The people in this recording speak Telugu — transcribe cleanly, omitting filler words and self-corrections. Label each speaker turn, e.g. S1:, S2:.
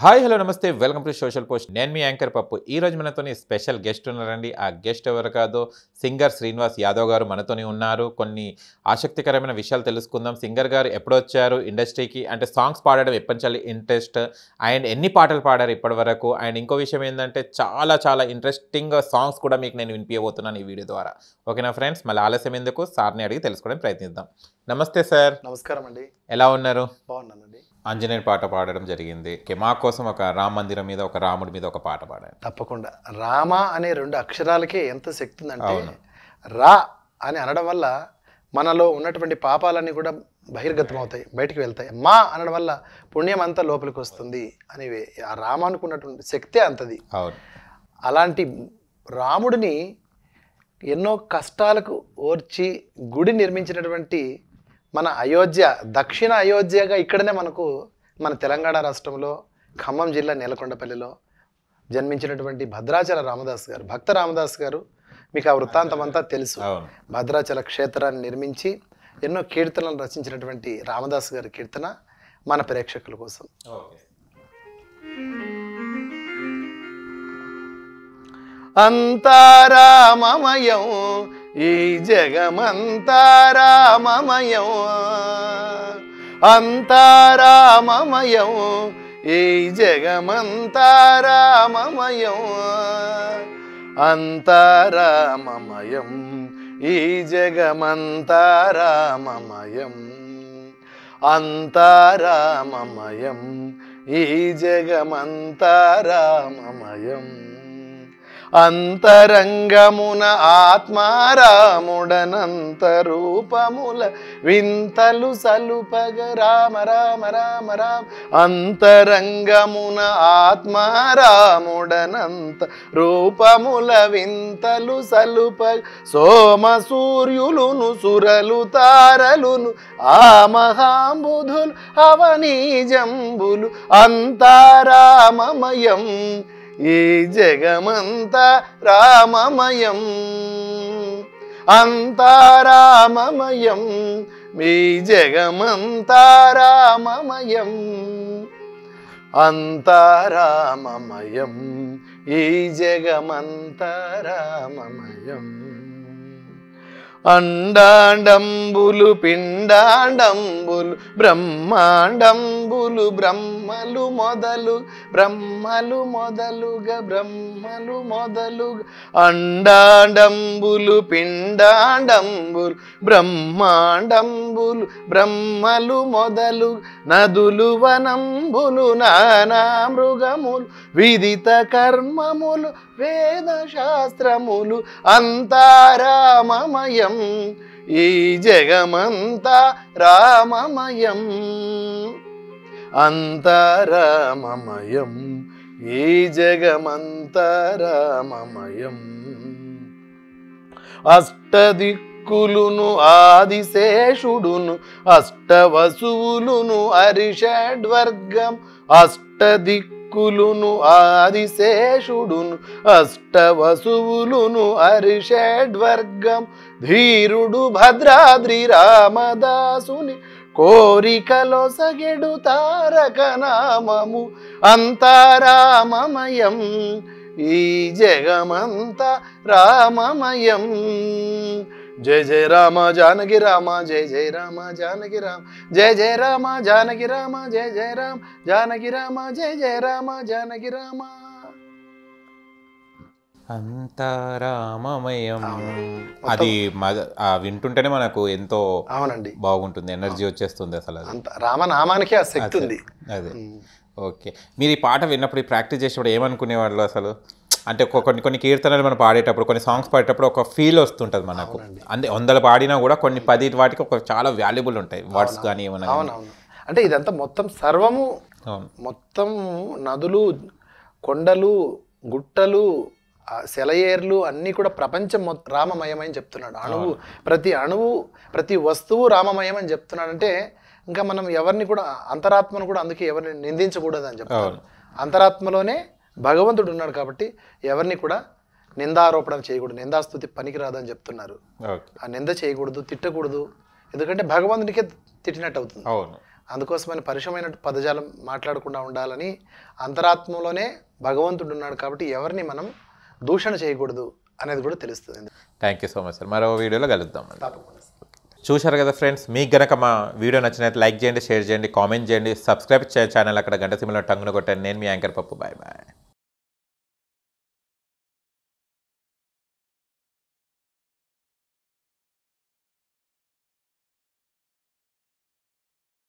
S1: హాయ్ హలో నమస్తే వెల్కమ్ టు సోషల్ పోస్ట్. నేను మీ యాంకర్ పప్పు. ఈ రోజు మనతోని స్పెషల్ గెస్ట్ ఉన్నారండి. ఆ గెస్ట్ ఎవరు కాదో సింగర్ శ్రీనివాస్ యాదవ్ గారు మనతోని ఉన్నారు. కొన్ని ఆసక్తికరమైన విషయాలు తెలుసుకుందాం. సింగర్ గారు ఎప్పుడు వచ్చారు ఇండస్ట్రీకి, అంటే సాంగ్స్ పాడడం ఎప్పటి నుంచి ఇంట్రెస్ట్, అండ్ ఎన్ని పాటలు పాడారు ఇప్పటి వరకు, అండ్ ఇంకో విషయం ఏంటంటే చాలా ఇంట్రెస్టింగ్ సాంగ్స్ కూడా మీకు నేను వినిపించబోతున్నాను ఈ వీడియో ద్వారా. ఓకేనా ఫ్రెండ్స్, మళ్ళీ ఆలస్యం ఎందుకు, సార్ని అడిగి తెలుసుకోవడానికి ప్రయత్నిద్దాం. నమస్తే సార్.
S2: నమస్కారం అండి.
S1: ఎలా ఉన్నారు?
S2: బాగున్నానండి.
S1: ఆంజనేయ పాట పాడడం జరిగింది. మా కోసం ఒక రామ మందిరం మీద, ఒక రాముడి మీద ఒక పాట పాడారు.
S2: తప్పకుండా. రామ అనే రెండు అక్షరాలకే ఎంత శక్తి ఉందంటే, రా అని అనడం వల్ల మనలో ఉన్నటువంటి పాపాలన్నీ కూడా బహిర్గతం అవుతాయి, బయటికి వెళ్తాయి. మా అనడం వల్ల పుణ్యం అంతా లోపలికి వస్తుంది అనేవి ఆ రామానికి ఉన్నటువంటి శక్తే అంతది.
S1: అవును.
S2: అలాంటి రాముడిని ఎన్నో కష్టాలకు ఓర్చి గుడి నిర్మించినటువంటి మన అయోధ్య, దక్షిణ అయోధ్యగా ఇక్కడనే మనకు మన తెలంగాణ రాష్ట్రంలో ఖమ్మం జిల్లా నేలకొండపల్లిలో జన్మించినటువంటి భద్రాచల రామదాస్ గారు, భక్త రామదాస్ గారు, మీకు ఆ వృత్తాంతం అంతా తెలుసు. భద్రాచల క్షేత్రాన్ని నిర్మించి ఎన్నో కీర్తనలు రచించినటువంటి రామదాస్ గారి కీర్తన మన ప్రేక్షకుల కోసం. అంతా రామమయం ఈ జగమంతా రామమయం, అంతా రామమయం ఈ జగమంతా రామమయం, అంతా రామమయం ఈ జగమంతా రామమయం, అంతా రామమయం ఈ జగమంతా రామమయం, అంతరంగమున ఆత్మారాముడనంత రూపముల వింతలు సలుపగ రామ రామ రామ రామ, అంతరంగమున ఆత్మారాముడనంత రూపముల వింతలు సలుపగ సోమ సూర్యులును సురలు తారలును ఆ మహాంబుధులు అవనీజంబులు, అంతారామమయం ఈ జగమంతా రామమయం, అంతా రామమయం ఈ జగమంతా రామమయం, అంతా రామమయం ఈ జగమంతా రామమయం, అండాండంబులు పిండాండంబులు బ్రహ్మాండంబులు బ్రహ్మలు మొదలు బ్రహ్మలు మొదలుగా బ్రహ్మలు మొదలుగా, అండాండంబులు పిండాండంబులు బ్రహ్మాండంబులు బ్రహ్మలు మొదలు, నదులు వనంబులు నానా మృగములు విదిత కర్మములు వేద శాస్త్రములు, అంతా రామమయం ఈ జగమంతా రామమయం, అంతా రామమయం ఈ జగమంతా రామమయం, అష్టదిక్కులును ఆదిశేషుడును అష్టవసువులును అరిషడ్వర్గం, అష్టదిక్కులును ఆదిశేషుడును అష్టవసువులును అరిషడ్వర్గం, ధీరుడు భద్రాద్రి రామదాసుని కోరికలో సగెడు తారక నామము, అంతా రామమయం ఈ జగమంతా రామమయం, జయ జయ రామ జానకి రామ జయ జయ రామ జానకి రామ జయ జయ రామ జానకి రామ జయ జయ రామ జానకి రామ జయ జయ రామ జానకి రామ,
S1: అంతా రామమయం. అది వింటుంటేనే మనకు ఎంతో
S2: అవునండి
S1: బాగుంటుంది, ఎనర్జీ వచ్చేస్తుంది అసలు.
S2: అంత రామనామానికి ఆ శక్తి ఉంది.
S1: అదే. ఓకే, మీరు ఈ పాట విన్నప్పుడు, ఈ ప్రాక్టీస్ చేసేటప్పుడు ఏమనుకునేవాళ్ళు అసలు? అంటే కొన్ని కీర్తనలు మనం పాడేటప్పుడు, కొన్ని సాంగ్స్ పాడేటప్పుడు ఒక ఫీల్ వస్తుంటుంది మనకు. అంటే 100 పాడినా కూడా కొన్ని 10 వాటికి ఒక చాలా వాల్యుబుల్ ఉంటాయి వర్డ్స్ కానీ ఏమన్నా.
S2: అవునవును. అంటే ఇదంతా మొత్తం సర్వము, మొత్తం నదులు, కొండలు, గుట్టలు, సెలయేర్లు అన్నీ కూడా ప్రపంచం రామమయమని చెప్తున్నాడు. అణువు ప్రతి వస్తువు రామమయం అని చెప్తున్నాడు. అంటే ఇంకా మనం ఎవరిని కూడా, అంతరాత్మను కూడా అందుకే ఎవరిని నిందించకూడదు అని చెప్తారు. అంతరాత్మలోనే భగవంతుడు ఉన్నాడు కాబట్టి ఎవరిని కూడా నిందారోపణ చేయకూడదు, నిందాస్తుతి పనికిరాదని చెప్తున్నారు. ఆ నింద చేయకూడదు, తిట్టకూడదు, ఎందుకంటే భగవంతునికే తిట్టినట్టు అవుతుంది. అందుకోసమని పరుషమైన పదజాలం మాట్లాడకుండా ఉండాలని అంతరాత్మలోనే భగవంతుడు ఉన్నాడు. కాబట్టి ఎవరిని మనం దూషణ చేయకూడదు అనేది కూడా తెలుస్తుంది.
S1: Thank you so much sir. మరో వీడియోలో కలుద్దాం.
S2: తప్పకుండా.
S1: చూశారు కదా ఫ్రెండ్స్, మీకు గనక మా వీడియో నచ్చినట్టు లైక్ చేయండి, షేర్ చేయండి, కామెంట్ చేయండి, సబ్స్క్రైబ్ ఛానల్ అక్కడ గంట సింబల్ టంగున కొట్టండి. నేను మీ యాంకర్ పప్పు. Bye bye.